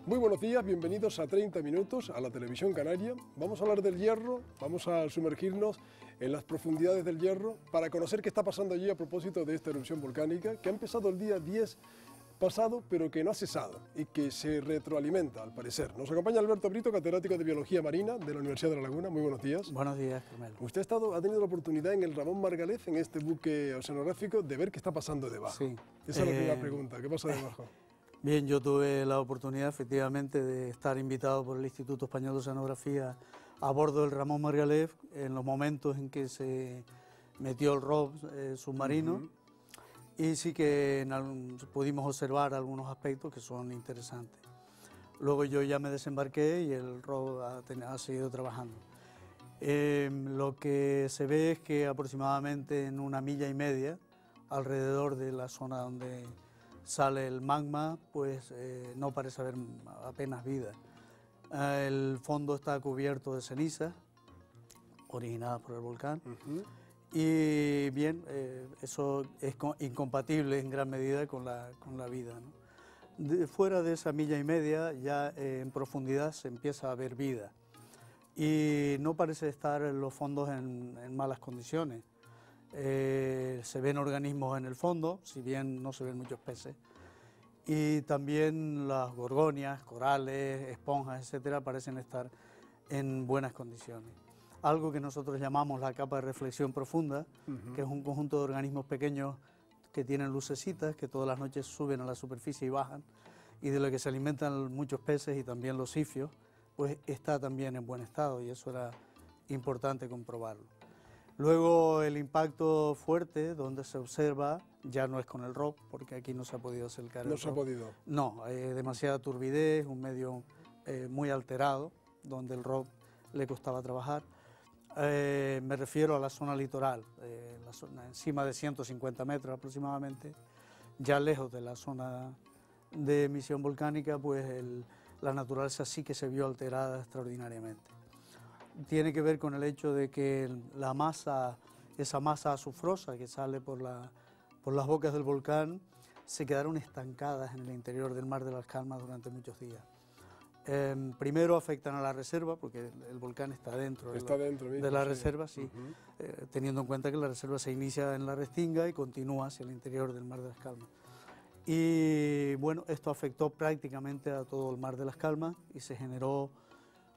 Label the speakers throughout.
Speaker 1: Muy buenos días, bienvenidos a 30 minutos a la televisión canaria. Vamos a hablar del Hierro, vamos a sumergirnos en las profundidades del Hierro para conocer qué está pasando allí a propósito de esta erupción volcánica que ha empezado el día 10 pasado, pero que no ha cesado y que se retroalimenta, al parecer. Nos acompaña Alberto Brito, catedrático de Biología Marina de la Universidad de La Laguna. Muy buenos días.
Speaker 2: Buenos días, Carmelo.
Speaker 1: Usted ha tenido la oportunidad en el Ramón Margalef, en este buque oceanográfico, de ver qué está pasando debajo.
Speaker 2: Sí.
Speaker 1: Esa es la primera pregunta, ¿qué pasa debajo?
Speaker 2: Bien, yo tuve la oportunidad efectivamente de estar invitado por el Instituto Español de Oceanografía a bordo del Ramón Margalef en los momentos en que se metió el ROV submarino. Y sí que pudimos observar algunos aspectos que son interesantes. Luego yo ya me desembarqué y el ROV ha seguido trabajando. Lo que se ve es que aproximadamente en 1,5 millas, alrededor de la zona donde sale el magma, pues no parece haber apenas vida. El fondo está cubierto de cenizas originadas por el volcán. Y bien, eso es incompatible en gran medida con la vida, ¿no? Fuera de esa 1,5 millas, ya en profundidad se empieza a ver vida. Y no parece estar los fondos en malas condiciones. Se ven organismos en el fondo, si bien no se ven muchos peces. Y también las gorgonias, corales, esponjas, etcétera, parecen estar en buenas condiciones. Algo que nosotros llamamos la capa de reflexión profunda, que es un conjunto de organismos pequeños que tienen lucecitas, que todas las noches suben a la superficie y bajan, y de lo que se alimentan muchos peces y también los sifios, pues está también en buen estado, y eso era importante comprobarlo. Luego el impacto fuerte, donde se observa, ya no es con el ROV, porque aquí no se ha podido acercar el ROV.
Speaker 1: No se ha podido.
Speaker 2: No, hay demasiada turbidez, un medio muy alterado, donde el ROV le costaba trabajar. Me refiero a la zona litoral, la zona encima de 150 metros aproximadamente, ya lejos de la zona de emisión volcánica, pues la naturaleza sí que se vio alterada extraordinariamente. Tiene que ver con el hecho de que la masa, esa masa azufrosa que sale por las bocas del volcán, se quedaron estancadas en el interior del Mar de las Calmas durante muchos días. Primero afectan a la reserva, porque el volcán está dentro de la reserva, sí, teniendo en cuenta que la reserva se inicia en la Restinga y continúa hacia el interior del Mar de las Calmas. Y bueno, esto afectó prácticamente a todo el Mar de las Calmas y se generó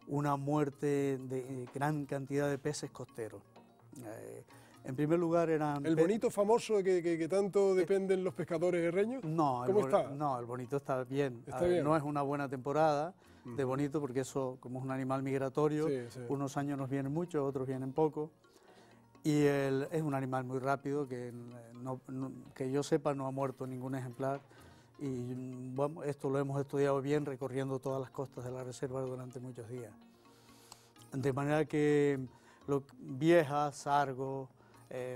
Speaker 2: una muerte de gran cantidad de peces costeros. En primer lugar eran...
Speaker 1: ¿El bonito famoso que tanto dependen los pescadores herreños?
Speaker 2: No,
Speaker 1: ¿Cómo está?
Speaker 2: No, el bonito está bien.
Speaker 1: Está bien.
Speaker 2: No es una buena temporada de bonito, porque eso, como es un animal migratorio, unos años nos vienen mucho, otros vienen poco. Y es un animal muy rápido, que yo sepa no ha muerto ningún ejemplar. Y bueno, esto lo hemos estudiado bien recorriendo todas las costas de la reserva durante muchos días. De manera que viejas, sargos,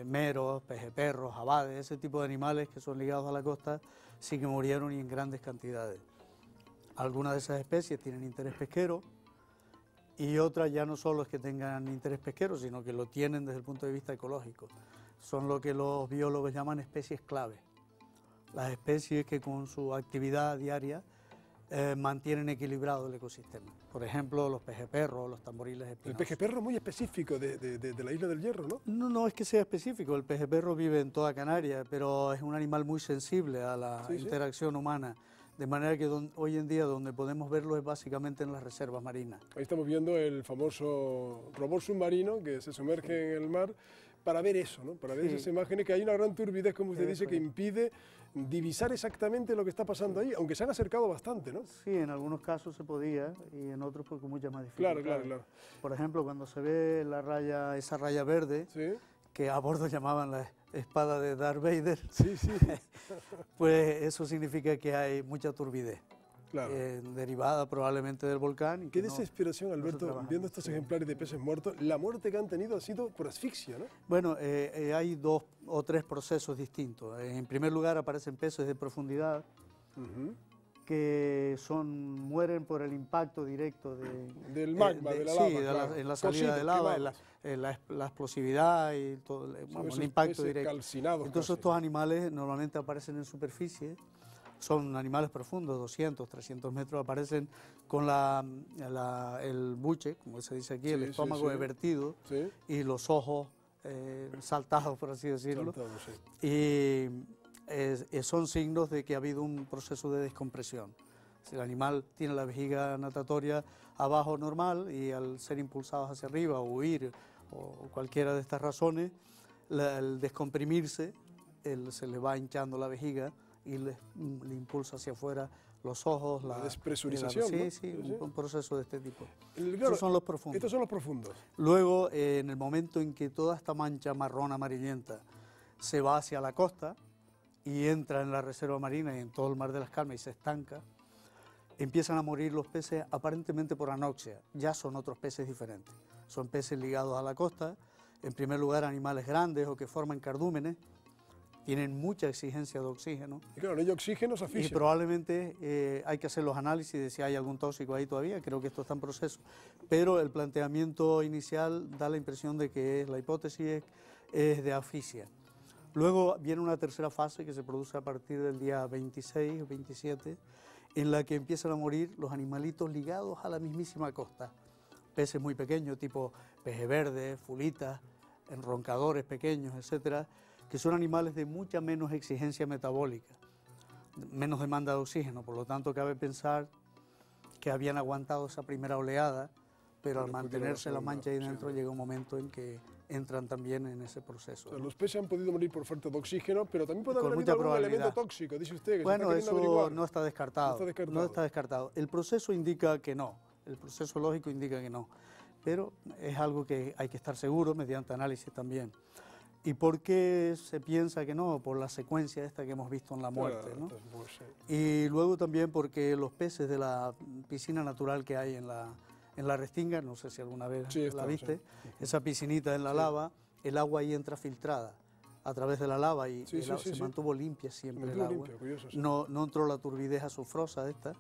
Speaker 2: meros, pejeperros, abades, ese tipo de animales que son ligados a la costa, sí que murieron y en grandes cantidades. Algunas de esas especies tienen interés pesquero y otras ya no solo es que tengan interés pesquero, sino que lo tienen desde el punto de vista ecológico. Son lo que los biólogos llaman especies clave. Las especies que con su actividad diaria mantienen equilibrado el ecosistema. Por ejemplo, los pejeperros, los tamboriles espinosos.
Speaker 1: El pejeperro es muy específico de la isla del Hierro, ¿no?
Speaker 2: No es que sea específico, el pejeperro vive en toda Canarias, pero es un animal muy sensible a la interacción humana, de manera que hoy en día donde podemos verlo es básicamente en las reservas marinas.
Speaker 1: Ahí estamos viendo el famoso robot submarino que se sumerge en el mar para ver eso, ¿no? Para ver esas imágenes, que hay una gran turbidez, como usted dice, que impide divisar exactamente lo que está pasando ahí, aunque se han acercado bastante, ¿no?
Speaker 2: Sí, en algunos casos se podía y en otros pues con muchas más dificultades.
Speaker 1: Claro.
Speaker 2: Por ejemplo, cuando se ve esa raya verde, que a bordo llamaban la espada de Darth Vader, pues eso significa que hay mucha turbidez. Derivada probablemente del volcán.
Speaker 1: Qué desesperación, Alberto, viendo estos ejemplares de peces muertos. La muerte que han tenido ha sido por asfixia, ¿no?
Speaker 2: Bueno, hay 2 o 3 procesos distintos. En primer lugar aparecen peces de profundidad que mueren por el impacto directo
Speaker 1: del magma, de la lava.
Speaker 2: En la salida de lava, la explosividad y todo el impacto directo.
Speaker 1: Calcinados.
Speaker 2: Entonces estos animales normalmente aparecen en superficie, son animales profundos, 200, 300 metros, aparecen con el buche, como se dice aquí, el estómago evertido y los ojos saltados, por así decirlo. Y son signos de que ha habido un proceso de descompresión. Si el animal tiene la vejiga natatoria abajo normal y al ser impulsados hacia arriba o huir o cualquiera de estas razones, el descomprimirse, se le va hinchando la vejiga y le impulsa hacia afuera los ojos,
Speaker 1: la despresurización.
Speaker 2: Un proceso de este tipo.
Speaker 1: Claro,
Speaker 2: estos son los profundos.
Speaker 1: Estos son los profundos.
Speaker 2: Luego, en el momento en que toda esta mancha marrón amarillenta se va hacia la costa y entra en la reserva marina y en todo el Mar de las Calmas y se estanca, empiezan a morir los peces aparentemente por anoxia. Ya son otros peces diferentes. Son peces ligados a la costa, en primer lugar animales grandes o que forman cardúmenes, tienen mucha exigencia de oxígeno.
Speaker 1: Y claro, no hay oxígeno, se asfixian.
Speaker 2: Y probablemente hay que hacer los análisis de si hay algún tóxico ahí todavía, creo que esto está en proceso. Pero el planteamiento inicial da la impresión de que la hipótesis es de asfixia. Luego viene una tercera fase que se produce a partir del día 26 o 27, en la que empiezan a morir los animalitos ligados a la mismísima costa. Peces muy pequeños, tipo peje verde, fulitas, enroncadores pequeños, etcétera, que son animales de mucha menos exigencia metabólica, menos demanda de oxígeno, por lo tanto cabe pensar que habían aguantado esa primera oleada, pero al mantenerse la mancha ahí dentro llega un momento en que entran también en ese proceso.
Speaker 1: O sea, los peces han podido morir por falta de oxígeno, pero también puede haber habido algún elemento tóxico, dice usted. Que
Speaker 2: bueno, eso no está descartado.
Speaker 1: No está descartado.
Speaker 2: El proceso indica que no, el proceso lógico indica que no, pero es algo que hay que estar seguro mediante análisis también. ¿Y por qué se piensa que no? Por la secuencia esta que hemos visto en la muerte, ¿no? Y luego también porque los peces de la piscina natural que hay en la Restinga, no sé si alguna vez la viste, esa piscinita en la lava, el agua ahí entra filtrada a través de la lava y se mantuvo limpia siempre el agua.
Speaker 1: Curioso,
Speaker 2: no entró la turbidez azufrosa esta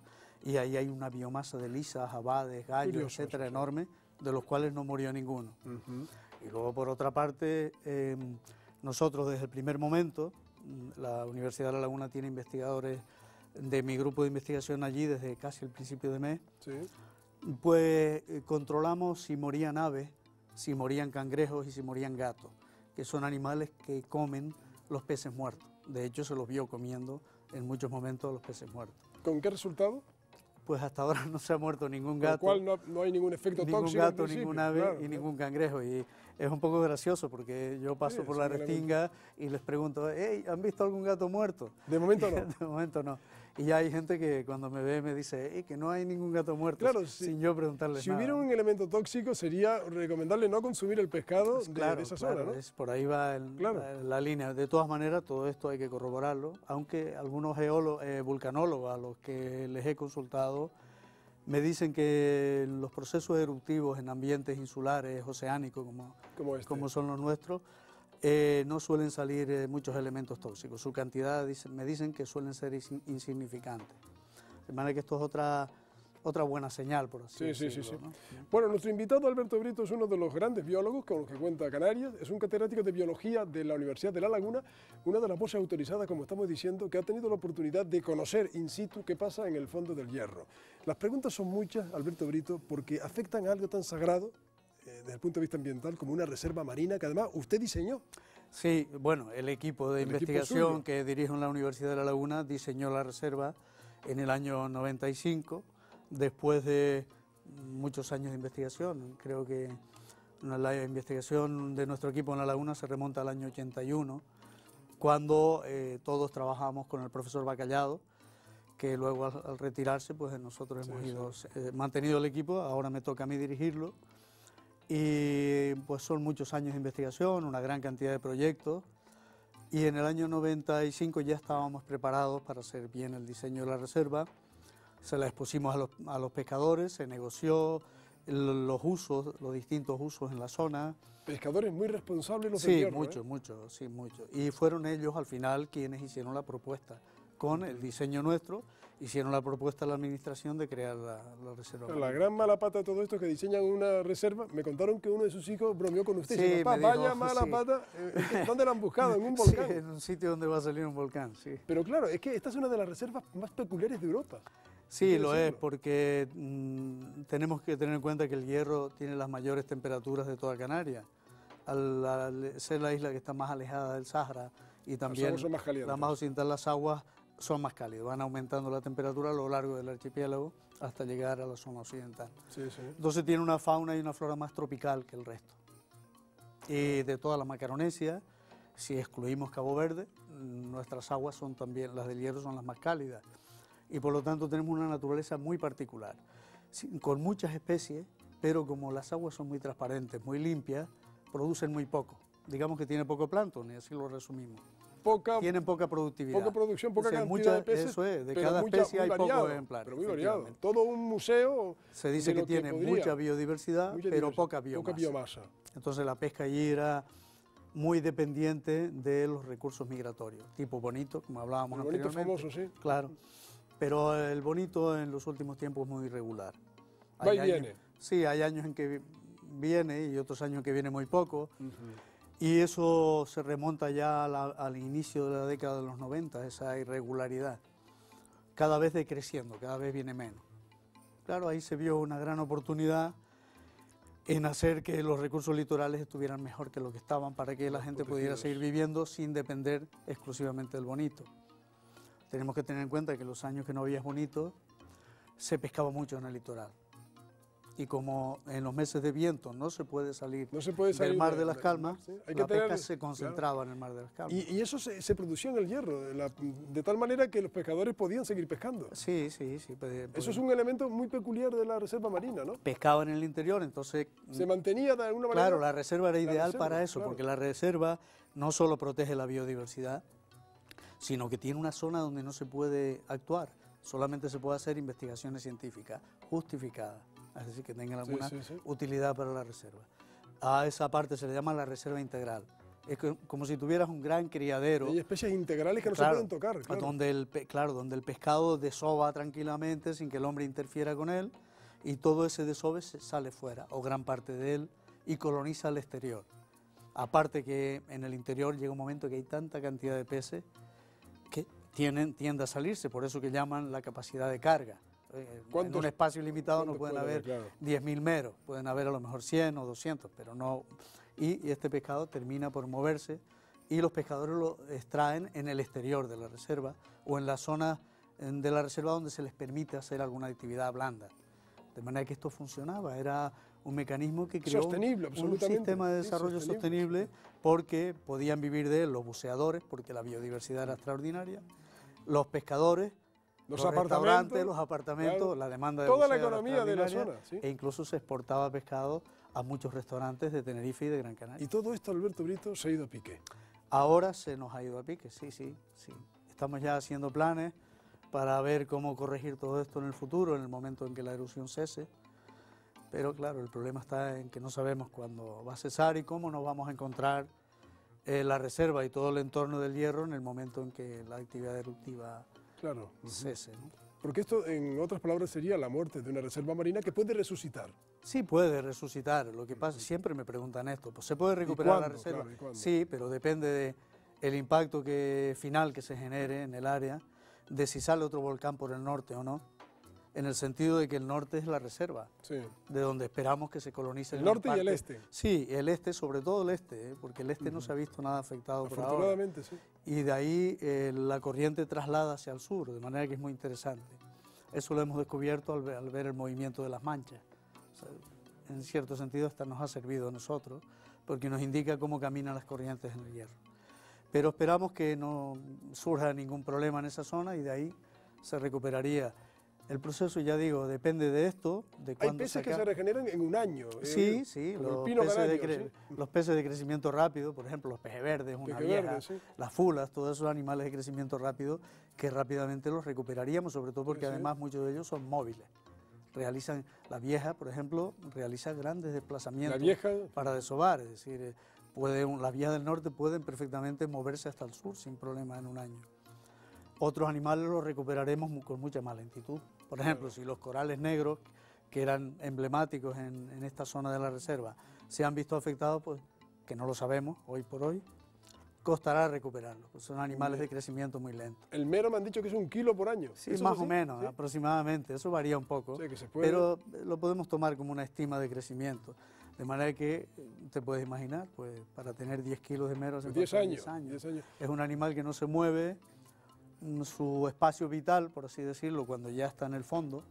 Speaker 2: y ahí hay una biomasa de lisas, abades, gallos, etcétera, enorme, de los cuales no murió ninguno. Y luego, por otra parte, nosotros desde el primer momento, la Universidad de La Laguna tiene investigadores de mi grupo de investigación allí desde casi el principio de mes, pues controlamos si morían aves, si morían cangrejos y si morían gatos, que son animales que comen los peces muertos. De hecho, se los vio comiendo en muchos momentos los peces muertos.
Speaker 1: ¿Con qué resultado?
Speaker 2: Pues hasta ahora no se ha muerto ningún gato.
Speaker 1: Con lo cual no hay ningún efecto tóxico.
Speaker 2: Ningún gato, ningún ave y ningún cangrejo. Y es un poco gracioso porque yo paso por la Restinga y les pregunto, hey, ¿han visto algún gato muerto?
Speaker 1: De momento no.
Speaker 2: De momento no. Y ya hay gente que cuando me ve me dice, hey, que no hay ningún gato muerto,
Speaker 1: claro,
Speaker 2: sin yo preguntarles nada.
Speaker 1: Si hubiera un elemento tóxico sería recomendable no consumir el pescado de esa zona, ¿no?
Speaker 2: Por ahí va la línea. De todas maneras, todo esto hay que corroborarlo, aunque algunos vulcanólogos a los que les he consultado me dicen que los procesos eruptivos en ambientes insulares, oceánicos, como son los nuestros, no suelen salir muchos elementos tóxicos. Su cantidad, me dicen que suelen ser insignificantes. De manera que esto es otra buena señal, por así decirlo.
Speaker 1: Sí.
Speaker 2: ¿No?
Speaker 1: Bueno, nuestro invitado Alberto Brito es uno de los grandes biólogos con los que cuenta Canarias, es un catedrático de biología de la Universidad de La Laguna, una de las voces autorizadas, como estamos diciendo, que ha tenido la oportunidad de conocer in situ qué pasa en el fondo del Hierro. Las preguntas son muchas, Alberto Brito, porque afectan a algo tan sagrado, desde el punto de vista ambiental, como una reserva marina que además usted diseñó.
Speaker 2: Sí, bueno, el equipo de investigación que dirijo en la Universidad de La Laguna diseñó la reserva en el año 95, después de muchos años de investigación. Creo que la investigación de nuestro equipo en La Laguna se remonta al año 81, cuando todos trabajamos con el profesor Bacallado, que luego al retirarse, pues nosotros hemos mantenido el equipo, ahora me toca a mí dirigirlo, y pues son muchos años de investigación, una gran cantidad de proyectos, y en el año 95 ya estábamos preparados para hacer bien el diseño de la reserva. Se la expusimos a los pescadores, se negoció los usos, los distintos usos en la zona.
Speaker 1: Pescadores muy responsables los
Speaker 2: del Hierro. Sí, mucho. Y fueron ellos al final quienes hicieron la propuesta con el diseño nuestro, hicieron la propuesta a la administración de crear la reserva.
Speaker 1: La gran mala pata de todo esto es que diseñan una reserva. Me contaron que uno de sus hijos bromeó con usted.
Speaker 2: Sí,
Speaker 1: Dice, papá,
Speaker 2: me dijo,
Speaker 1: vaya mala
Speaker 2: sí.
Speaker 1: pata. ¿Dónde la han buscado? En un volcán.
Speaker 2: Sí, en un sitio donde va a salir un volcán, sí.
Speaker 1: Pero claro, es que esta es una de las reservas más peculiares de Europa.
Speaker 2: Sí, lo es, porque tenemos que tener en cuenta que el Hierro tiene las mayores temperaturas de toda Canarias. Al ser la isla que está más alejada del Sáhara y también
Speaker 1: aguas son más calientes.
Speaker 2: la más occidental, las aguas son más cálidas, van aumentando la temperatura a lo largo del archipiélago hasta llegar a la zona occidental.
Speaker 1: Sí, sí.
Speaker 2: Entonces tiene una fauna y una flora más tropical que el resto. Y de toda la Macaronesia, si excluimos Cabo Verde, nuestras aguas son también, las del Hierro son las más cálidas. Y por lo tanto tenemos una naturaleza muy particular, con muchas especies, pero como las aguas son muy transparentes, muy limpias, producen muy poco. Digamos que tiene poco plancton, y así lo resumimos. Tienen poca productividad.
Speaker 1: Poca producción, poca
Speaker 2: Entonces,
Speaker 1: cantidad de peces.
Speaker 2: Eso es, de
Speaker 1: pero
Speaker 2: cada especie
Speaker 1: muy
Speaker 2: hay
Speaker 1: variado,
Speaker 2: pocos ejemplares.
Speaker 1: pero muy variado.
Speaker 2: efectivamente.
Speaker 1: Todo un museo.
Speaker 2: Se dice
Speaker 1: de
Speaker 2: que
Speaker 1: lo
Speaker 2: tiene
Speaker 1: podría.
Speaker 2: mucha biodiversidad, pero poca
Speaker 1: Poca biomasa.
Speaker 2: Entonces la pesca allí era muy dependiente de los recursos migratorios, tipo bonito, como hablábamos
Speaker 1: El bonito
Speaker 2: anteriormente.
Speaker 1: famoso, sí.
Speaker 2: Claro, pero el bonito en los últimos tiempos es muy irregular.
Speaker 1: Va y viene.
Speaker 2: Sí, hay años en que viene y otros años en que viene muy poco. Y eso se remonta ya al inicio de la década de los 90, esa irregularidad. Cada vez decreciendo, cada vez viene menos. Claro, ahí se vio una gran oportunidad en hacer que los recursos litorales estuvieran mejor que lo que estaban para que la gente pudiera seguir viviendo sin depender exclusivamente del bonito. Tenemos que tener en cuenta que los años que no había bonito se pescaba mucho en el litoral. Y como en los meses de viento no se puede salir, del Mar de las Calmas,
Speaker 1: sí. Hay
Speaker 2: la
Speaker 1: que
Speaker 2: pesca
Speaker 1: tener,
Speaker 2: se concentraba en el Mar de las Calmas.
Speaker 1: Y eso se producía en el Hierro, de tal manera que los pescadores podían seguir pescando.
Speaker 2: Sí.
Speaker 1: Eso es un elemento muy peculiar de la reserva marina, ¿no?
Speaker 2: Pescaban en el interior, entonces...
Speaker 1: Se mantenía de alguna manera...
Speaker 2: Claro, la reserva era ideal
Speaker 1: reserva,
Speaker 2: para eso,
Speaker 1: claro.
Speaker 2: porque la reserva no solo protege la biodiversidad, sino que tiene una zona donde no se puede actuar, solamente se puede hacer investigaciones científicas justificadas, es decir, que tengan alguna utilidad para la reserva. A esa parte se le llama la reserva integral. Es como si tuvieras un gran criadero.
Speaker 1: Hay especies integrales que no se pueden tocar. Claro.
Speaker 2: Donde el pescado desova tranquilamente sin que el hombre interfiera con él y todo ese desove sale fuera, o gran parte de él, y coloniza el exterior. Aparte que en el interior llega un momento que hay tanta cantidad de peces que tiende a salirse, por eso que llaman la capacidad de carga. En un espacio limitado no pueden haber 10.000 meros, pueden haber a lo mejor 100 o 200, pero no... Y este pescado termina por moverse y los pescadores lo extraen en el exterior de la reserva o en la zona de la reserva donde se les permite hacer alguna actividad blanda. De manera que esto funcionaba, era un mecanismo que creó un sistema de desarrollo sostenible porque podían vivir de él los buceadores, porque la biodiversidad era extraordinaria, los pescadores, los restaurantes, los apartamentos, claro, la demanda de
Speaker 1: toda la economía de la zona. ¿Sí?
Speaker 2: E incluso se exportaba pescado a muchos restaurantes de Tenerife y de Gran Canaria.
Speaker 1: Y todo esto, Alberto Brito, se ha ido a pique.
Speaker 2: Ahora se nos ha ido a pique, sí. Estamos ya haciendo planes para ver cómo corregir todo esto en el futuro, en el momento en que la erosión cese. Pero claro, el problema está en que no sabemos cuándo va a cesar y cómo nos vamos a encontrar la reserva y todo el entorno del Hierro en el momento en que la actividad eruptiva cese, ¿no?
Speaker 1: Porque esto, en otras palabras, sería la muerte de una reserva marina que puede resucitar.
Speaker 2: Sí, puede resucitar. Lo que pasa, siempre me preguntan esto, pues ¿se puede recuperar la reserva?
Speaker 1: Claro,
Speaker 2: sí, pero depende del impacto final que se genere en el área, de si sale otro volcán por el norte o no, en el sentido de que el norte es la reserva, de donde esperamos que se colonice
Speaker 1: el norte y el este.
Speaker 2: Sí, el este, sobre todo el este, porque el este no se ha visto nada afectado por ahora.
Speaker 1: Afortunadamente, sí.
Speaker 2: Y de ahí la corriente traslada hacia el sur, de manera que es muy interesante. Eso lo hemos descubierto al ver el movimiento de las manchas. O sea, en cierto sentido, hasta nos ha servido a nosotros, porque nos indica cómo caminan las corrientes en el Hierro. Pero esperamos que no surja ningún problema en esa zona y de ahí se recuperaría. El proceso, ya digo, depende de esto, de cuándo.
Speaker 1: Hay peces que se regeneran en un año.
Speaker 2: Sí, los peces de crecimiento rápido, por ejemplo, los peces verdes, una vieja, las fulas, todos esos animales de crecimiento rápido, que rápidamente los recuperaríamos, sobre todo porque además muchos de ellos son móviles. La vieja, por ejemplo, realiza grandes desplazamientos para desovar, es decir, las viejas del norte pueden perfectamente moverse hasta el sur sin problema en un año. Otros animales los recuperaremos con mucha más lentitud. Por ejemplo, si los corales negros, que eran emblemáticos en esta zona de la reserva, se han visto afectados, pues que no lo sabemos hoy por hoy, costará recuperarlos. Pues son animales de crecimiento muy lento.
Speaker 1: El mero me han dicho que es 1 kilo por año.
Speaker 2: Sí, más o menos, ¿sí? Aproximadamente, eso varía un poco,
Speaker 1: que se puede...
Speaker 2: pero lo podemos tomar como una estima de crecimiento. De manera que te puedes imaginar, pues para tener 10 kilos de mero...
Speaker 1: Pues 10 años.
Speaker 2: Es un animal que no se mueve, su espacio vital, por así decirlo, cuando ya está en el fondo,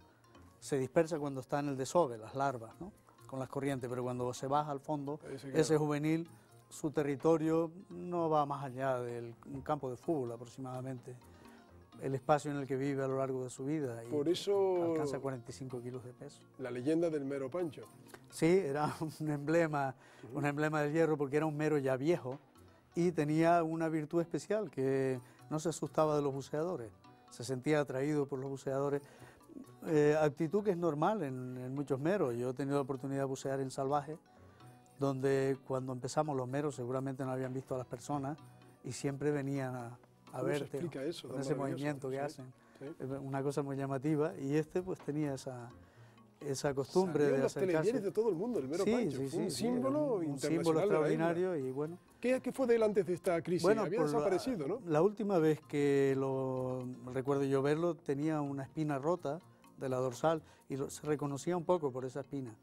Speaker 2: se dispersa cuando está en el desove, las larvas, ¿no? Con las corrientes, pero cuando se baja al fondo, ese juvenil, su territorio no va más allá de un campo de fútbol aproximadamente, el espacio en el que vive a lo largo de su vida, y
Speaker 1: por eso
Speaker 2: alcanza 45 kilos de peso.
Speaker 1: La leyenda del mero Pancho.
Speaker 2: Sí, era un emblema del hierro, porque era un mero ya viejo y tenía una virtud especial, que no se asustaba de los buceadores, se sentía atraído por los buceadores, actitud que es normal en muchos meros. Yo he tenido la oportunidad de bucear en salvaje, donde cuando empezamos los meros seguramente no habían visto a las personas y siempre venían a verte, ¿no?
Speaker 1: Eso,
Speaker 2: con ese movimiento que hacen. Sí. Una cosa muy llamativa, y pues tenía esa costumbre de acercarse.
Speaker 1: Televieres de todo el mundo, el mero Pancho.
Speaker 2: Sí,
Speaker 1: fue un símbolo internacional,
Speaker 2: un símbolo extraordinario. Y bueno.
Speaker 1: ¿Qué fue de él antes de esta crisis?
Speaker 2: Bueno,
Speaker 1: había desaparecido, ¿no?
Speaker 2: La última vez que recuerdo yo verlo, tenía una espina rota de la dorsal y se reconocía un poco por esa espina.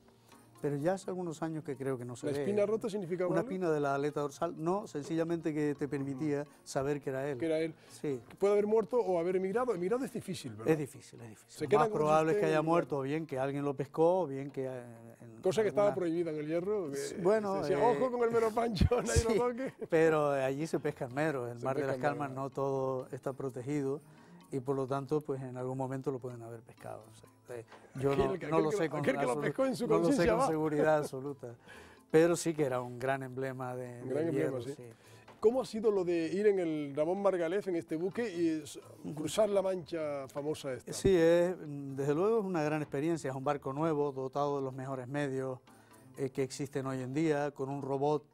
Speaker 2: Pero ya hace algunos años que creo que no se ve.
Speaker 1: ¿La espina rota significaba
Speaker 2: una espina de la aleta dorsal? No, sencillamente que te permitía saber que era él.
Speaker 1: Que era él.
Speaker 2: Sí.
Speaker 1: ¿Puede haber muerto o haber emigrado? Emigrado es difícil, ¿verdad?
Speaker 2: Es difícil. Lo más probable es que haya muerto, o bien que alguien lo pescó, o bien que...
Speaker 1: Cosa que estaba prohibida en el hierro.
Speaker 2: Bueno,
Speaker 1: se decía, ojo con el mero Pancho, nadie lo toque.
Speaker 2: Pero allí se pescan meros, el mar de las Calmas no todo está protegido, y por lo tanto, pues en algún momento lo pueden haber pescado. O sea, yo no lo sé con seguridad absoluta, pero sí que era un gran emblema de hierro. Sí.
Speaker 1: ¿Cómo ha sido lo de ir en el Ramón Margalef, en este buque, y cruzar la Mancha famosa esta?
Speaker 2: Sí, desde luego es una gran experiencia, es un barco nuevo, dotado de los mejores medios que existen hoy en día, con un robot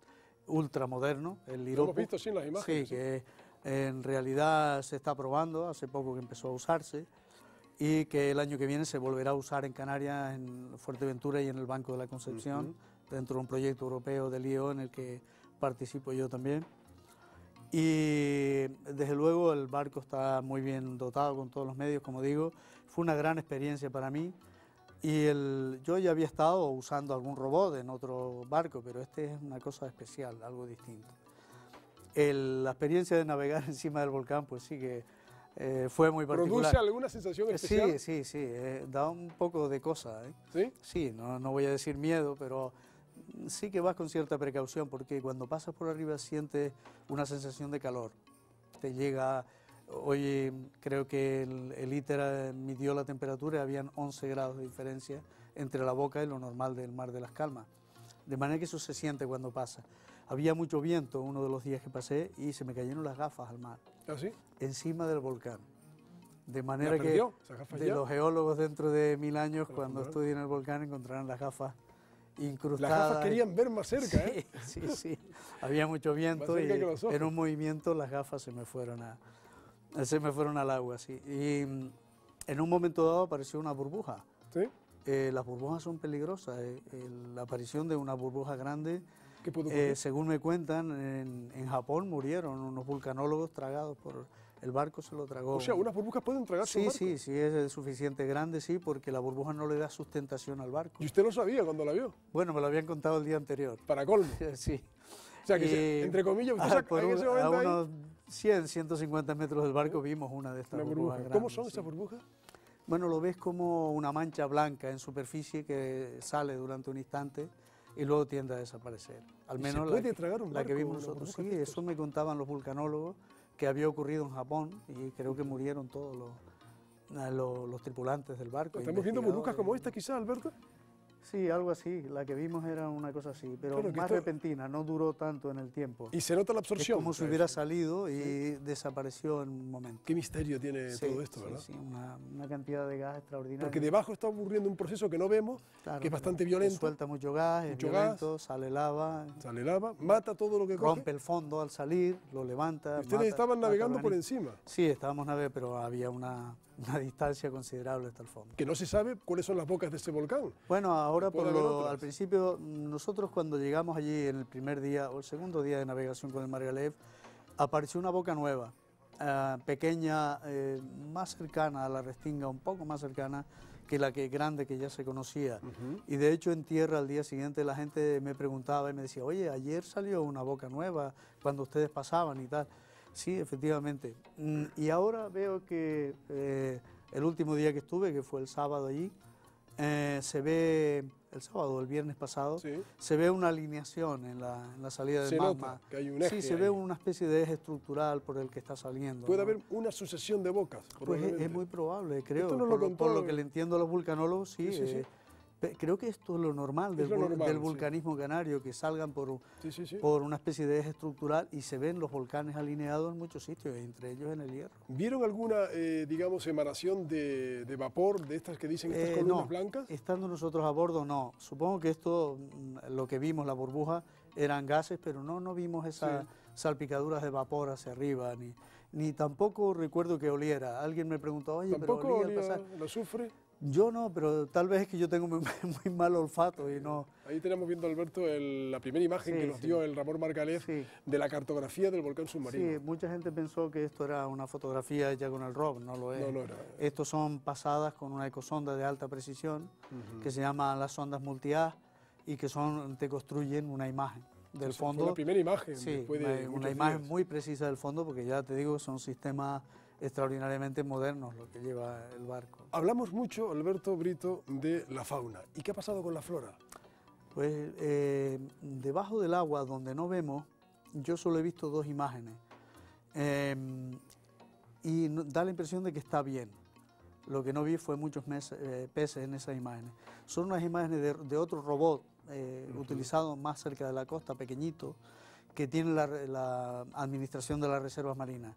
Speaker 2: ultramoderno, el Liropo.
Speaker 1: Lo hemos visto, sí, en las imágenes.
Speaker 2: Sí, que en realidad se está probando, hace poco que empezó a usarse, y que el año que viene se volverá a usar en Canarias, en Fuerteventura y en el Banco de la Concepción, dentro de un proyecto europeo del IO en el que participo yo también. Y desde luego el barco está muy bien dotado con todos los medios, como digo, fue una gran experiencia para mí. Y yo ya había estado usando algún robot en otro barco, pero este es una cosa especial, algo distinto. La experiencia de navegar encima del volcán, pues sí que fue muy particular.
Speaker 1: ¿Produce alguna sensación especial?
Speaker 2: Sí, da un poco de cosa.
Speaker 1: ¿Sí?
Speaker 2: Sí, no voy a decir miedo, pero sí que vas con cierta precaución, porque cuando pasas por arriba sientes una sensación de calor. Te llega, hoy creo que el ITER midió la temperatura, habían 11 grados de diferencia entre la boca y lo normal del Mar de las Calmas. De manera que eso se siente cuando pasa. Había mucho viento uno de los días que pasé y se me cayeron las gafas al mar.
Speaker 1: ¿Ah, sí?
Speaker 2: Encima del volcán. De manera que los geólogos dentro de 1000 años, cuando estudien el volcán, encontrarán las gafas incrustadas.
Speaker 1: Las gafas querían ver más cerca, ¿eh?
Speaker 2: Sí. Había mucho viento y en un movimiento las gafas se me fueron al agua, sí. Y en un momento dado apareció una burbuja.
Speaker 1: ¿Sí?
Speaker 2: Las burbujas son peligrosas. La aparición de una burbuja grande, según me cuentan, en Japón murieron unos vulcanólogos tragados por el barco, se lo tragó.
Speaker 1: O sea, unas burbujas pueden tragarse un barco.
Speaker 2: Sí, es suficiente grande, sí, porque la burbuja no le da sustentación al barco.
Speaker 1: ¿Y usted lo sabía cuando la vio?
Speaker 2: Bueno, me lo habían contado el día anterior.
Speaker 1: Para colmo.
Speaker 2: Sí.
Speaker 1: O sea, que entre comillas, usted en ese momento
Speaker 2: a unos 100, 150 metros del barco vimos una de estas burbujas grandes.
Speaker 1: ¿Cómo son esas burbujas?
Speaker 2: Bueno, lo ves como una mancha blanca en superficie que sale durante un instante y luego tiende a desaparecer. Al menos la que vimos nosotros. Sí, eso me contaban los vulcanólogos, que había ocurrido en Japón, y creo que murieron todos los tripulantes del barco.
Speaker 1: ¿Estamos viendo burbujas como esta quizás, Alberto?
Speaker 2: Sí, algo así. La que vimos era una cosa así, pero
Speaker 1: Claro que
Speaker 2: más
Speaker 1: esto-
Speaker 2: repentina, no duró tanto en el tiempo.
Speaker 1: Y se nota la
Speaker 2: Es
Speaker 1: absorción.
Speaker 2: como
Speaker 1: o
Speaker 2: si
Speaker 1: sea,
Speaker 2: hubiera salido y desapareció en un momento.
Speaker 1: qué misterio tiene
Speaker 2: Sí,
Speaker 1: todo esto,
Speaker 2: sí,
Speaker 1: ¿verdad?
Speaker 2: sí, una cantidad de gas extraordinaria.
Speaker 1: Porque debajo está ocurriendo un proceso que no vemos,
Speaker 2: Claro,
Speaker 1: que es bastante
Speaker 2: que
Speaker 1: violento.
Speaker 2: suelta mucho gas, es
Speaker 1: mucho
Speaker 2: violento, sale lava,
Speaker 1: Sale lava, mata todo lo que coge.
Speaker 2: rompe el fondo al salir, lo levanta.
Speaker 1: Y ustedes
Speaker 2: mata-
Speaker 1: estaban
Speaker 2: mata
Speaker 1: navegando por
Speaker 2: organismos.
Speaker 1: encima,
Speaker 2: Sí, estábamos navegando, pero había una distancia considerable hasta el fondo.
Speaker 1: que no se sabe cuáles son las bocas de ese volcán.
Speaker 2: Bueno, ahora
Speaker 1: Puede haber otras.
Speaker 2: al principio, nosotros cuando llegamos allí en el primer día o el segundo día de navegación con el Margalef, apareció una boca nueva, pequeña, más cercana a la Restinga, un poco más cercana que la que grande que ya se conocía. Y de hecho en tierra al día siguiente la gente me preguntaba y me decía, oye, ayer salió una boca nueva cuando ustedes pasaban y tal. Sí, efectivamente. Y ahora veo que el último día que estuve, que fue el sábado allí, se ve, el sábado o el viernes pasado,
Speaker 1: Sí.
Speaker 2: se ve una alineación en la salida del
Speaker 1: Se
Speaker 2: magma.
Speaker 1: nota que hay un eje
Speaker 2: Sí, se
Speaker 1: ahí.
Speaker 2: ve una especie de eje estructural por el que está saliendo.
Speaker 1: Puede
Speaker 2: ¿no?
Speaker 1: haber una sucesión de bocas,
Speaker 2: Pues
Speaker 1: probablemente.
Speaker 2: es muy probable, creo.
Speaker 1: Esto nos lo
Speaker 2: Por
Speaker 1: contó-
Speaker 2: por lo que le entiendo a los vulcanólogos, sí.
Speaker 1: Sí, sí, sí.
Speaker 2: Creo que esto es lo normal
Speaker 1: Es
Speaker 2: del,
Speaker 1: lo normal,
Speaker 2: del
Speaker 1: sí.
Speaker 2: vulcanismo canario, que salgan
Speaker 1: Sí, sí, sí.
Speaker 2: por una especie de eje estructural y se ven los volcanes alineados en muchos sitios, entre ellos en el Hierro.
Speaker 1: ¿Vieron alguna, digamos, emanación de vapor, de estas que dicen estas columnas
Speaker 2: No,
Speaker 1: blancas?
Speaker 2: estando nosotros a bordo no. Supongo que esto, lo que vimos, la burbuja, eran gases, pero no vimos esas salpicaduras de vapor hacia arriba, ni tampoco recuerdo que oliera. Alguien me preguntó, oye, pero
Speaker 1: ¿Tampoco
Speaker 2: olía al
Speaker 1: olía
Speaker 2: pasar.
Speaker 1: el azufre?
Speaker 2: Yo no, pero tal vez es que yo tengo muy, muy mal olfato y no...
Speaker 1: Ahí tenemos viendo, Alberto, la primera imagen
Speaker 2: Sí,
Speaker 1: que nos
Speaker 2: sí.
Speaker 1: dio el Ramón Margalef
Speaker 2: Sí.
Speaker 1: de la cartografía del volcán submarino.
Speaker 2: Sí, mucha gente pensó que esto era una fotografía hecha con el ROV, no lo es.
Speaker 1: No, no era.
Speaker 2: Estos son pasadas con una ecosonda de alta precisión que se llaman las sondas multi-A y que te construyen una imagen del
Speaker 1: Esa fue
Speaker 2: fondo.
Speaker 1: la primera imagen,
Speaker 2: Sí,
Speaker 1: después de
Speaker 2: una
Speaker 1: muchos
Speaker 2: imagen
Speaker 1: días.
Speaker 2: muy precisa del fondo porque ya te digo, son sistemas extraordinariamente modernos lo que lleva el barco.
Speaker 1: Hablamos mucho, Alberto Brito, de la fauna. ¿Y qué ha pasado con la flora?
Speaker 2: Pues debajo del agua, donde no vemos, yo solo he visto dos imágenes y da la impresión de que está bien. Lo que no vi fue muchos peces en esas imágenes. Son unas imágenes de otro robot utilizado más cerca de la costa, pequeñito, que tiene la administración de las reservas marinas.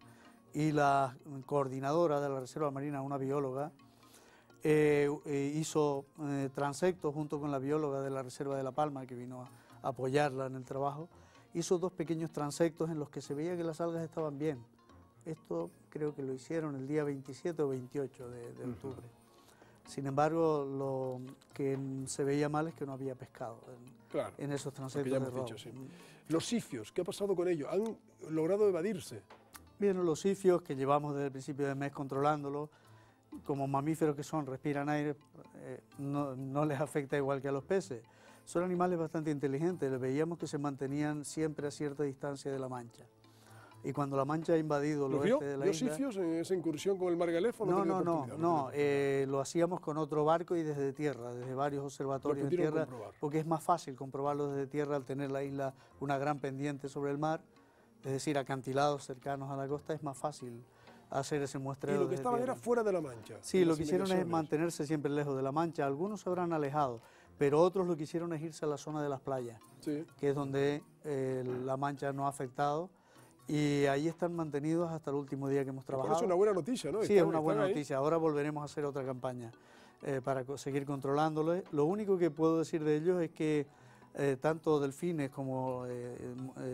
Speaker 2: Y la coordinadora de la reserva marina, una bióloga, hizo transectos junto con la bióloga de la Reserva de La Palma, que vino a apoyarla en el trabajo, hizo dos pequeños transectos en los que se veía que las algas estaban bien. Esto creo que lo hicieron el día 27 o 28 de octubre. Sin embargo, lo que se veía mal es que no había pescado
Speaker 1: Claro,
Speaker 2: en esos
Speaker 1: lo que
Speaker 2: transectos
Speaker 1: ya
Speaker 2: de
Speaker 1: hemos
Speaker 2: robo.
Speaker 1: dicho, sí. Los sifios, ¿qué ha pasado con ellos? ¿Han logrado evadirse?
Speaker 2: Bien, los sifios, que llevamos desde el principio del mes controlándolos, como mamíferos que son, respiran aire, no les afecta igual que a los peces. Son animales bastante inteligentes, les veíamos que se mantenían siempre a cierta distancia de la mancha. Y cuando la mancha ha invadido el
Speaker 1: ¿Los vio?
Speaker 2: oeste de la
Speaker 1: ¿Vio
Speaker 2: isla...
Speaker 1: sifios en esa incursión con el Margalef o no tenía oportunidad?
Speaker 2: lo hacíamos con otro barco y desde tierra, desde varios observatorios en
Speaker 1: pudieron
Speaker 2: tierra,
Speaker 1: comprobar.
Speaker 2: porque es más fácil comprobarlo desde tierra al tener la isla una gran pendiente sobre el mar, es decir, acantilados cercanos a la costa, es más fácil hacer ese muestreo.
Speaker 1: Y lo que
Speaker 2: desde
Speaker 1: estaban
Speaker 2: tierra.
Speaker 1: era fuera de la mancha.
Speaker 2: Sí,
Speaker 1: en
Speaker 2: lo
Speaker 1: las
Speaker 2: que hicieron es
Speaker 1: inmediaciones.
Speaker 2: mantenerse siempre lejos de la mancha. Algunos se habrán alejado, pero otros lo que hicieron es irse a la zona de las playas,
Speaker 1: Sí.
Speaker 2: que es donde la mancha no ha afectado, y ahí están mantenidos hasta el último día que hemos
Speaker 1: Por
Speaker 2: trabajado.
Speaker 1: eso es una buena noticia, ¿no?
Speaker 2: Sí,
Speaker 1: Están-
Speaker 2: es una buena
Speaker 1: están ahí.
Speaker 2: noticia. Ahora volveremos a hacer otra campaña para seguir controlándolo. Lo único que puedo decir de ellos es que tanto delfines como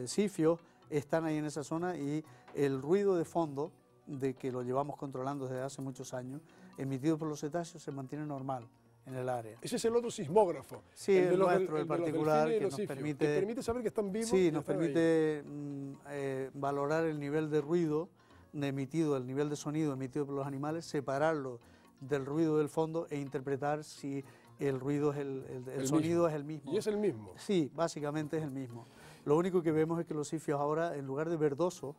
Speaker 2: sifios están ahí en esa zona y el ruido de fondo, de que lo llevamos controlando desde hace muchos años, emitido por los cetáceos, se mantiene normal en el área.
Speaker 1: Ese es el otro sismógrafo.
Speaker 2: Sí,
Speaker 1: el de
Speaker 2: el
Speaker 1: los
Speaker 2: nuestro,
Speaker 1: del-
Speaker 2: el
Speaker 1: de los
Speaker 2: particular,
Speaker 1: delfines y
Speaker 2: que
Speaker 1: los
Speaker 2: nos
Speaker 1: sifios,
Speaker 2: permite...
Speaker 1: que permite saber que están vivos.
Speaker 2: Sí,
Speaker 1: y
Speaker 2: nos
Speaker 1: están ahí.
Speaker 2: permite valorar el nivel de ruido emitido, el nivel de sonido emitido por los animales, separarlo del ruido del fondo e interpretar si el ruido es el sonido
Speaker 1: mismo.
Speaker 2: es el mismo.
Speaker 1: Y es el mismo.
Speaker 2: Sí, básicamente es el mismo. Lo único que vemos es que los sifios ahora, en lugar de verdoso,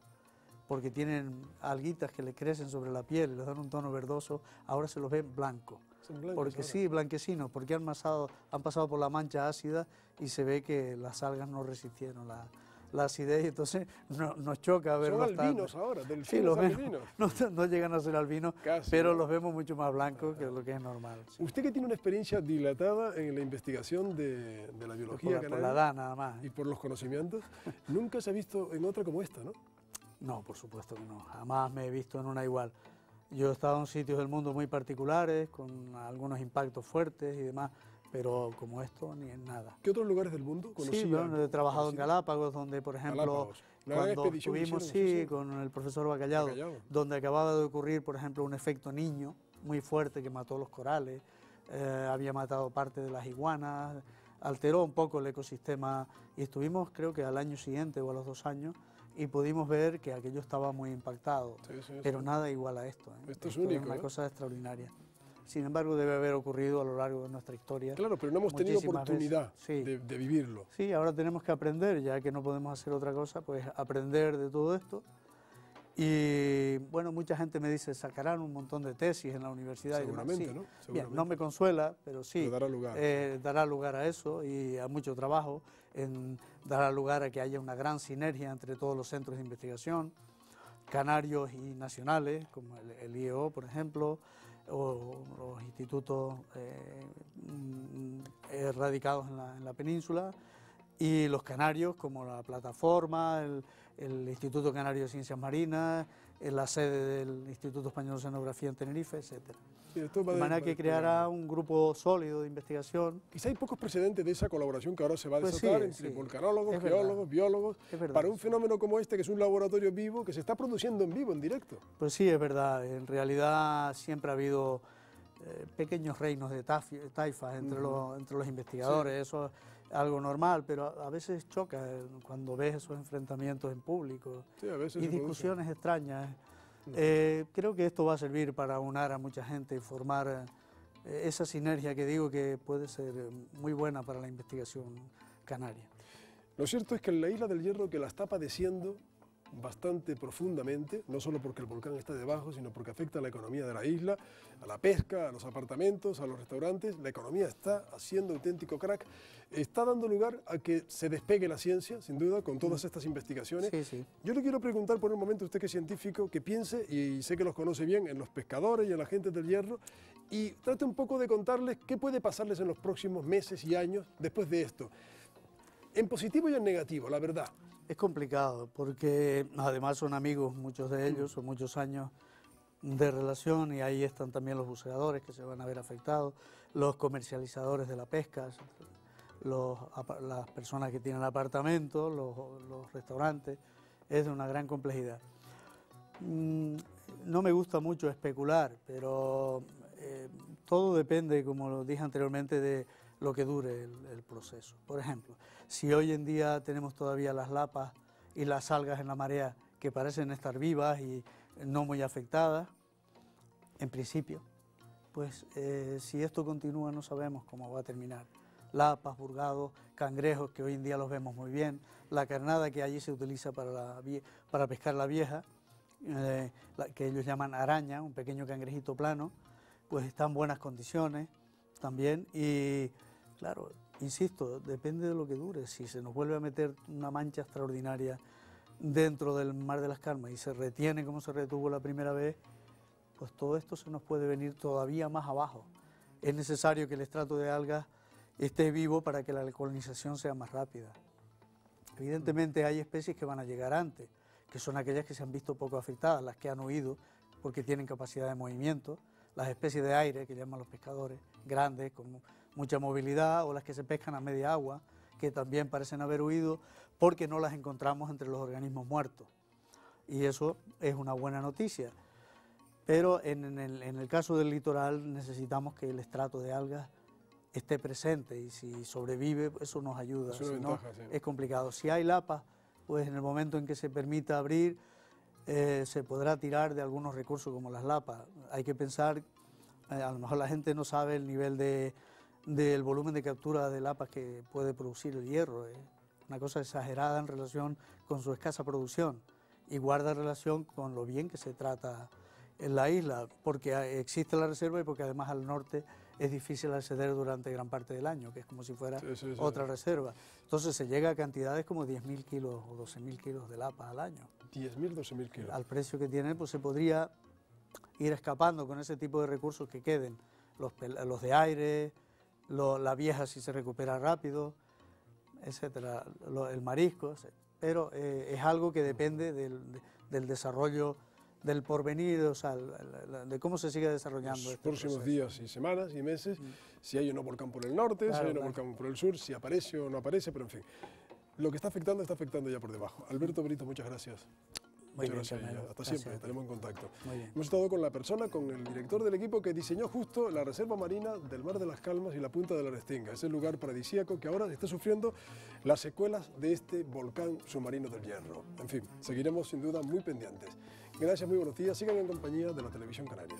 Speaker 2: porque tienen alguitas que le crecen sobre la piel y les dan un tono verdoso, ahora se los ve blanco.
Speaker 1: Son blancos
Speaker 2: Porque
Speaker 1: ahora.
Speaker 2: sí, blanquecinos, porque han pasado por la mancha ácida y se ve que las algas no resistieron la acidez, y entonces nos choca verlos.
Speaker 1: Son albinos ahora, del
Speaker 2: sí, los vemos,
Speaker 1: albinos.
Speaker 2: no llegan a ser albinos,
Speaker 1: Casi,
Speaker 2: pero
Speaker 1: ¿no?
Speaker 2: los vemos mucho más blancos que lo que es normal. Sí.
Speaker 1: Usted que tiene una experiencia dilatada en la investigación de la biología
Speaker 2: por la edad nada más.
Speaker 1: Y por los conocimientos, nunca se ha visto en otra como esta, ¿no?
Speaker 2: No, por supuesto que no, jamás me he visto en una igual. Yo he estado en sitios del mundo muy particulares, con algunos impactos fuertes y demás, pero como esto, ni en nada.
Speaker 1: ¿Qué otros lugares del mundo conocía?
Speaker 2: Sí, bueno, he trabajado en Galápagos, donde, por ejemplo, cuando estuvimos, sí, con el profesor Bacallado, donde acababa de ocurrir, por ejemplo, un efecto niño muy fuerte que mató los corales, había matado parte de las iguanas, alteró un poco el ecosistema, y estuvimos, creo que al año siguiente o a los 2 años, y pudimos ver que aquello estaba muy impactado, pero nada igual a esto.
Speaker 1: Esto es único,
Speaker 2: es una cosa extraordinaria. Sin embargo, debe haber ocurrido a lo largo de nuestra historia.
Speaker 1: Claro, pero no hemos tenido oportunidad de vivirlo.
Speaker 2: Sí, ahora tenemos que aprender, ya que no podemos hacer otra cosa, pues aprender de todo esto. Y bueno, mucha gente me dice, sacarán un montón de tesis en la universidad.
Speaker 1: Seguramente,
Speaker 2: y demás. Sí.
Speaker 1: ¿no? Seguramente.
Speaker 2: Bien, no me consuela, pero sí,
Speaker 1: pero
Speaker 2: dará lugar a eso y a mucho trabajo, dará lugar a que haya una gran sinergia entre todos los centros de investigación, canarios y nacionales, como el IEO, por ejemplo, o los institutos radicados en la península, y los canarios, como la plataforma, el Instituto Canario de Ciencias Marinas, la sede del Instituto Español de Oceanografía en Tenerife, etc.
Speaker 1: Sí,
Speaker 2: de manera que creará un grupo sólido de investigación.
Speaker 1: Quizá hay pocos precedentes de esa colaboración que ahora se va a desatar entre volcanólogos, geólogos, biólogos, para un fenómeno como este, que es un laboratorio vivo, que se está produciendo en vivo, en directo.
Speaker 2: Pues sí, es verdad. En realidad siempre ha habido pequeños reinos de taifas entre los investigadores. Sí. Eso es algo normal, pero a veces choca cuando ves esos enfrentamientos en público, sí, a veces y discusiones extrañas. Creo que esto va a servir para unar a mucha gente y formar esa sinergia que digo que puede ser muy buena para la investigación canaria.
Speaker 1: Lo cierto es que en la isla del Hierro, que la está padeciendo bastante profundamente, no solo porque el volcán está debajo, sino porque afecta a la economía de la isla, a la pesca, a los apartamentos, a los restaurantes. La economía está haciendo auténtico crack, está dando lugar a que se despegue la ciencia, sin duda, con todas estas investigaciones.
Speaker 2: Sí, sí.
Speaker 1: Yo le quiero preguntar por un momento, usted que es científico, que piense, y sé que los conoce bien, en los pescadores y en la gente del Hierro, y trate un poco de contarles qué puede pasarles en los próximos meses y años después de esto, en positivo y en negativo, la verdad.
Speaker 2: Es complicado porque además son amigos muchos de ellos, son muchos años de relación, y ahí están también los buceadores que se van a ver afectados, los comercializadores de la pesca, las personas que tienen apartamentos, los restaurantes. Es de una gran complejidad. No me gusta mucho especular, pero todo depende, como lo dije anteriormente, de lo que dure el proceso. Por ejemplo, si hoy en día tenemos todavía las lapas y las algas en la marea que parecen estar vivas y no muy afectadas, en principio, pues si esto continúa no sabemos cómo va a terminar. Lapas, burgados, cangrejos, que hoy en día los vemos muy bien, la carnada que allí se utiliza para pescar la vieja, que ellos llaman araña, un pequeño cangrejito plano, pues está en buenas condiciones también. Y claro, insisto, depende de lo que dure. Si se nos vuelve a meter una mancha extraordinaria dentro del Mar de las Calmas y se retiene como se retuvo la primera vez, pues todo esto se nos puede venir todavía más abajo. Es necesario que el estrato de algas esté vivo para que la colonización sea más rápida. Evidentemente hay especies que van a llegar antes, que son aquellas que se han visto poco afectadas, las que han huido porque tienen capacidad de movimiento, las especies de aire que llaman los pescadores, grandes, con mucha movilidad, o las que se pescan a media agua, que también parecen haber huido porque no las encontramos entre los organismos muertos. Y eso es una buena noticia. Pero en el caso del litoral necesitamos que el estrato de algas esté presente, y si sobrevive eso nos ayuda, si no es complicado. Si hay lapas, pues en el momento en que se permita abrir se podrá tirar de algunos recursos como las lapas. Hay que pensar, a lo mejor la gente no sabe el nivel del volumen de captura de lapas que puede producir el hierro. Es una cosa exagerada en relación con su escasa producción, y guarda relación con lo bien que se trata en la isla, porque existe la reserva y porque además al norte es difícil acceder durante gran parte del año, que es como si fuera
Speaker 1: Sí.
Speaker 2: otra reserva. Entonces se llega a cantidades como 10.000 kilos o 12.000 kilos de lapas al año.
Speaker 1: 10.000, 12.000 kilos.
Speaker 2: Al precio que tiene, pues se podría ir escapando con ese tipo de recursos que queden, los de aire, la vieja si se recupera rápido, etcétera, el marisco, pero es algo que depende del desarrollo del porvenir, o sea, de cómo se sigue desarrollando
Speaker 1: Los
Speaker 2: este
Speaker 1: próximos
Speaker 2: proceso.
Speaker 1: días y semanas y meses, si hay un volcán por el norte, si hay un volcán por el sur, si aparece o no aparece, pero en fin, lo que está afectando ya por debajo. Alberto Brito, muchas gracias.
Speaker 2: Muy bien,
Speaker 1: Muchas gracias.
Speaker 2: Carmelo.
Speaker 1: Hasta
Speaker 2: Gracias
Speaker 1: siempre,
Speaker 2: a ti.
Speaker 1: estaremos en contacto.
Speaker 2: Muy bien.
Speaker 1: Hemos estado con el director del equipo que diseñó justo la reserva marina del Mar de las Calmas y la Punta de la Restinga, ese lugar paradisíaco que ahora está sufriendo las secuelas de este volcán submarino del Hierro. En fin, seguiremos sin duda muy pendientes. Gracias, muy buenos días. Sigan en compañía de la Televisión Canaria.